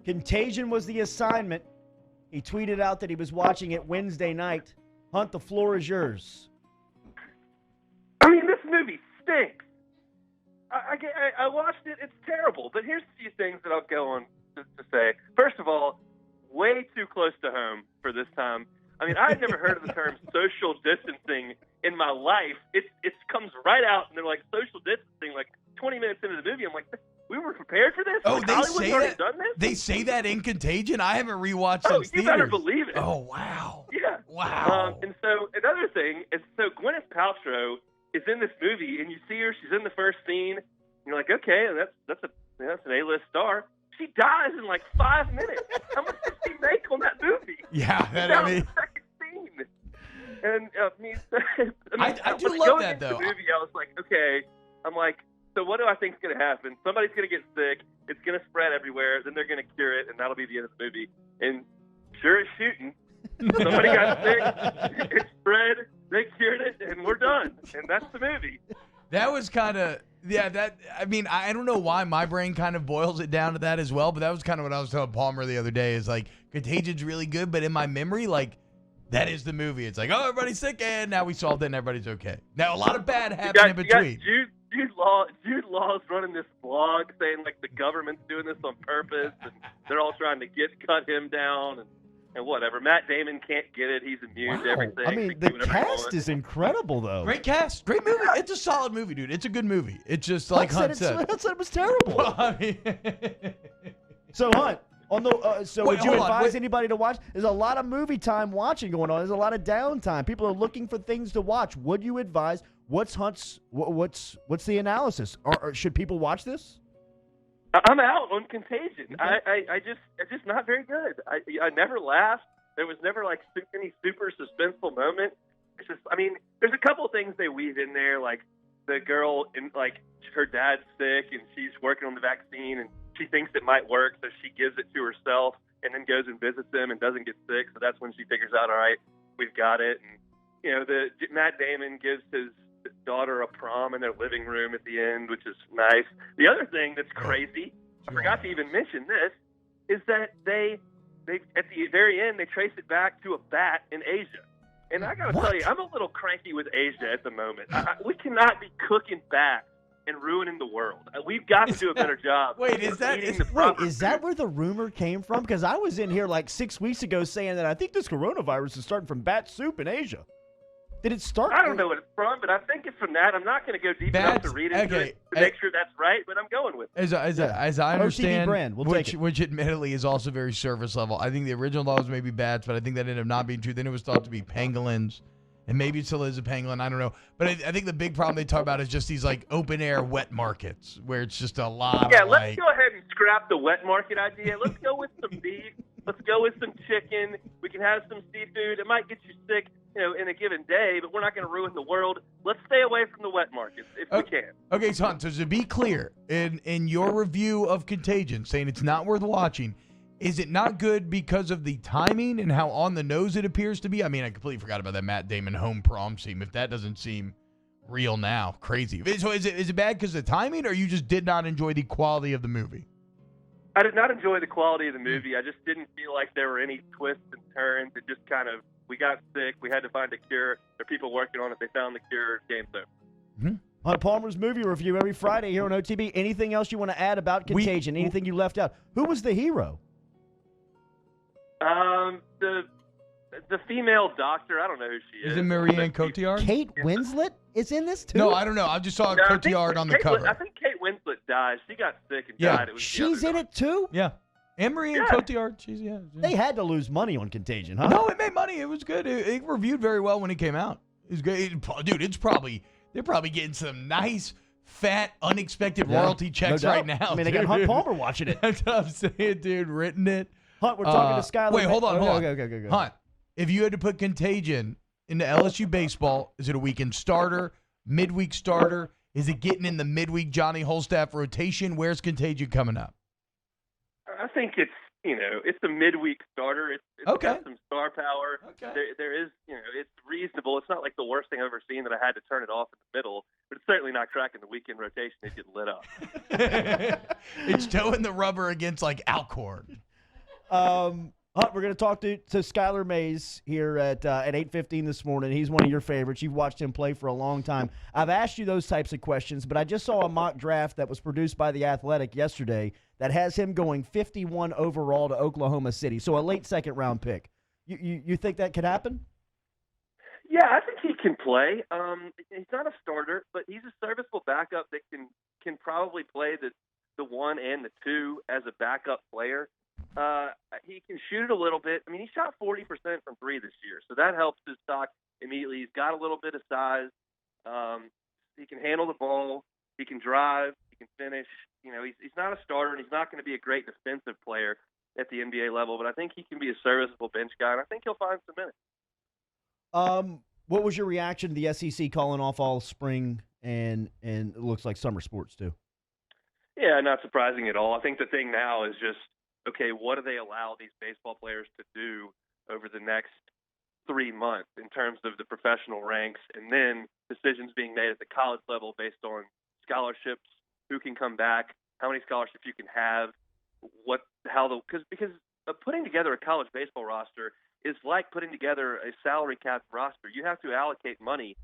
Contagion was the assignment. He tweeted out that he was watching it Wednesday night. Hunt, the floor is yours. I mean, this movie stinks. I watched it. It's terrible. But here's a few things that I'll go on to say. First of all, way too close to home for this time. I mean, I had never heard of the term social distancing in my life. It comes right out, and they're like, social distancing, like 20 minutes into the movie. I'm like, we were prepared for this? Oh, like, they say that? Done this? They say that in Contagion? I haven't rewatched since you theaters. better believe it. Oh, wow. Yeah. Wow. And so another thing is, so Gwyneth Paltrow is in this movie, and you see her. She's in the first scene. And you're like, okay, that's an A-list star. She dies in like 5 minutes. How much did she make on that movie? Yeah, that I mean, the second scene. And I do when love going that into though. The movie, I was like, okay. I'm like, so what do I think is going to happen? Somebody's going to get sick. It's going to spread everywhere. Then they're going to cure it, and that'll be the end of the movie. And sure as shooting, somebody got sick. It spread. They cured it, and we're done. And that's the movie. That was kind of, I mean, I don't know why my brain kind of boils it down to that as well, but that was kind of what I was telling Palmer the other day is like, Contagion's really good, but in my memory, like, that is the movie. It's like, oh, everybody's sick, and now we solved it, and everybody's okay. Now, a lot of bad happened in between. Jude Law's running this blog saying, like, the government's doing this on purpose, and they're all trying to cut him down, and whatever. Matt Damon can't get it. He's immune to everything. I mean, the cast is incredible, though. Great cast. Great movie. It's a solid movie, dude. It's a good movie. It's just like Hunt said. Hunt said it was terrible. Well, I mean, so, Hunt, would you advise Wait. anybody to watch? There's a lot of movie time watching going on. There's a lot of downtime. People are looking for things to watch. Would you advise? What's the analysis? Or should people watch this? I'm out on Contagion. Okay. It's just not very good. I never laughed. There was never like any super suspenseful moment. It's just, I mean, there's a couple of things they weave in there, like the girl and like her dad's sick and she's working on the vaccine and she thinks it might work, so she gives it to herself and then goes and visits him and doesn't get sick. So that's when she figures out, all right, we've got it. And Matt Damon gives his daughter a prom in their living room at the end, which is nice. The other thing that's crazy, I forgot to even mention this, is that they at the very end they trace it back to a bat in Asia. And I got to tell you, I'm a little cranky with Asia at the moment. We cannot be cooking bats and ruining the world. We've got to do a better job. Is that where the rumor came from? Because I was in here like 6 weeks ago saying that I think this coronavirus is starting from bat soup in Asia. Did it start? I don't know what it's from, but I think it's from that. I'm not going to go deep enough to read into it to make sure that's right, but I'm going with it. As I understand, brand. which admittedly is also very surface level. I think the original thought was maybe bats, but I think that ended up not being true. Then it was thought to be pangolins, and maybe it still is a pangolin. I don't know. But I think the big problem they talk about is just these like open air wet markets where it's just a lot. Yeah, let's go ahead and scrap the wet market idea. Let's go with some beef. Let's go with some chicken. We can have some seafood. It might get you sick, in a given day, but we're not going to ruin the world. Let's stay away from the wet markets if we can. Okay, so to be clear, in your review of Contagion, saying it's not worth watching, is it not good because of the timing and how on the nose it appears to be? I mean, I completely forgot about that Matt Damon home prom scene. If that doesn't seem real now, crazy. So is it bad because of the timing, or you just did not enjoy the quality of the movie? I did not enjoy the quality of the movie. I just didn't feel like there were any twists and turns. It just kind of, we got sick. We had to find a cure. There are people working on it. They found the cure. Game's over. Mm-hmm. On Palmer's movie review every Friday here on OTB. Anything else you want to add about Contagion? Anything you left out? Who was the hero? The female doctor. I don't know who she is. Is it Marianne Cotillard? Kate Winslet is in this too? No, I don't know. I just saw Cotillard on the cover. I think Kate Winslet died. She got sick and died. She's in it too? Yeah. And Marianne Cotillard. They had to lose money on Contagion, huh? No, it made money. It was good. It reviewed very well when it came out. It was good. Dude, they're probably getting some nice, fat, unexpected royalty checks right now. I mean, they got Hunt Palmer watching it. That's what I'm saying, dude. Written it. Hunt, we're talking to Skylar. Wait, hold on. Okay. Hunt, if you had to put Contagion into LSU baseball, is it a weekend starter, midweek starter? Is it getting in the midweek Johnny Holstaff rotation? Where's Contagion coming up? I think it's a midweek starter. It's got some star power. Okay. There is, it's reasonable. It's not like the worst thing I've ever seen that I had to turn it off in the middle, but it's certainly not cracking the weekend rotation. It get lit up. It's towing the rubber against like Alcorn. Hunt, we're going to talk to Skylar Mays here at 8:15 this morning. He's one of your favorites. You've watched him play for a long time. I've asked you those types of questions, but I just saw a mock draft that was produced by The Athletic yesterday that has him going 51 overall to Oklahoma City, so a late second-round pick. You think that could happen? Yeah, I think he can play. He's not a starter, but he's a serviceable backup that can probably play the 1 and the 2 as a backup player. He can shoot it a little bit. I mean, he shot 40% from 3 this year, so that helps his stock immediately. He's got a little bit of size. He can handle the ball. He can drive. He can finish. You know, he's not a starter, and he's not going to be a great defensive player at the NBA level, but I think he can be a serviceable bench guy, and I think he'll find some minutes. What was your reaction to the SEC calling off all spring and it looks like summer sports too? Yeah, not surprising at all. I think the thing now is just, okay, what do they allow these baseball players to do over the next 3 months in terms of the professional ranks, and then decisions being made at the college level based on scholarships, who can come back, how many scholarships you can have, because putting together a college baseball roster is like putting together a salary cap roster. You have to allocate money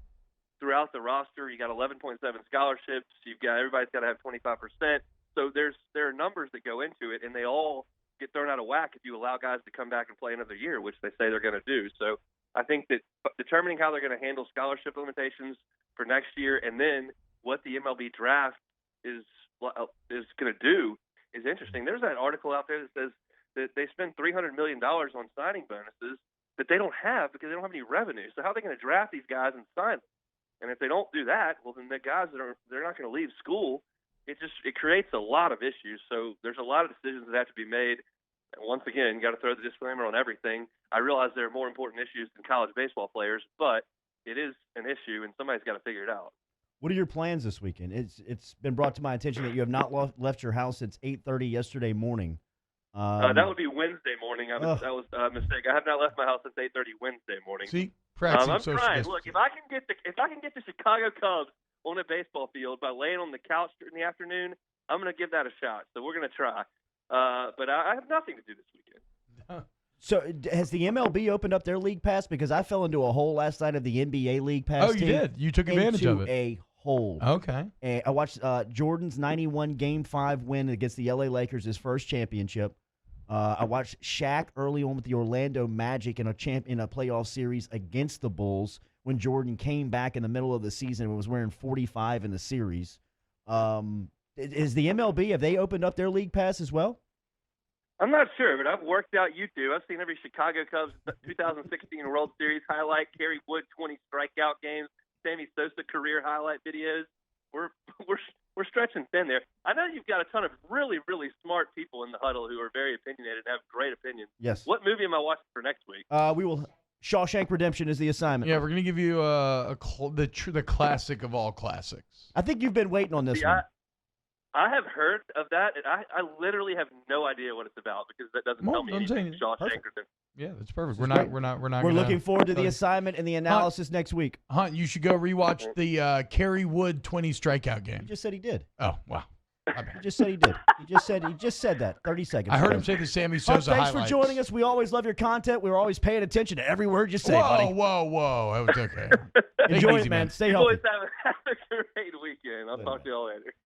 throughout the roster. You got 11.7 scholarships. Everybody's got to have 25%. So there are numbers that go into it, and they all get thrown out of whack if you allow guys to come back and play another year, which they say they're going to do. So I think that determining how they're going to handle scholarship limitations for next year, and then what the MLB draft is going to do is interesting. There's that article out there that says that they spend $300 million on signing bonuses that they don't have because they don't have any revenue. So how are they going to draft these guys and sign them? And if they don't do that, well, then the guys they're not going to leave school. It creates a lot of issues. So there's a lot of decisions that have to be made. And once again, you got to throw the disclaimer on everything. I realize there are more important issues than college baseball players, but it is an issue, and somebody's got to figure it out. What are your plans this weekend? It's been brought to my attention that you have not left your house since 8:30 yesterday morning. That would be Wednesday morning. That was a mistake. I have not left my house since 8:30 Wednesday morning. See, I'm trying. Look, if I can get the Chicago Cubs on a baseball field by laying on the couch in the afternoon, I'm going to give that a shot. So we're going to try. But I have nothing to do this weekend. So has the MLB opened up their league pass? Because I fell into a hole last night of the NBA league pass. Oh, you did? You took advantage of it. A hole. Okay. And I watched Jordan's 91 Game 5 win against the LA Lakers, his first championship. I watched Shaq early on with the Orlando Magic in a playoff series against the Bulls when Jordan came back in the middle of the season and was wearing 45 in the series. Is the MLB, have they opened up their league pass as well? I'm not sure, but I've worked out YouTube. I've seen every Chicago Cubs 2016 World Series highlight, Kerry Wood 20 strikeout games, Sammy Sosa career highlight videos. We're stretching thin there. I know you've got a ton of really, really smart people in the huddle who are very opinionated and have great opinions. Yes. What movie am I watching for next week? We will. Shawshank Redemption is the assignment. Yeah, we're going to give you the classic of all classics. I think you've been waiting on this one. I have heard of that, and I literally have no idea what it's about because that doesn't tell me anything. Shawshank Redemption. Yeah, that's perfect. We're looking forward to the assignment and the analysis next week. Hunt, you should go rewatch the Kerry Wood 20 strikeout game. He just said he did. Oh, wow. He just said he did. He just said that 30 seconds I heard ago. him say the Sammy Sosa Thanks highlights. for joining us. We always love your content. We're always paying attention to every word you say, buddy. Whoa. That was okay. Enjoy it, man. Stay You healthy. boys have a great weekend. I'll talk to you all later.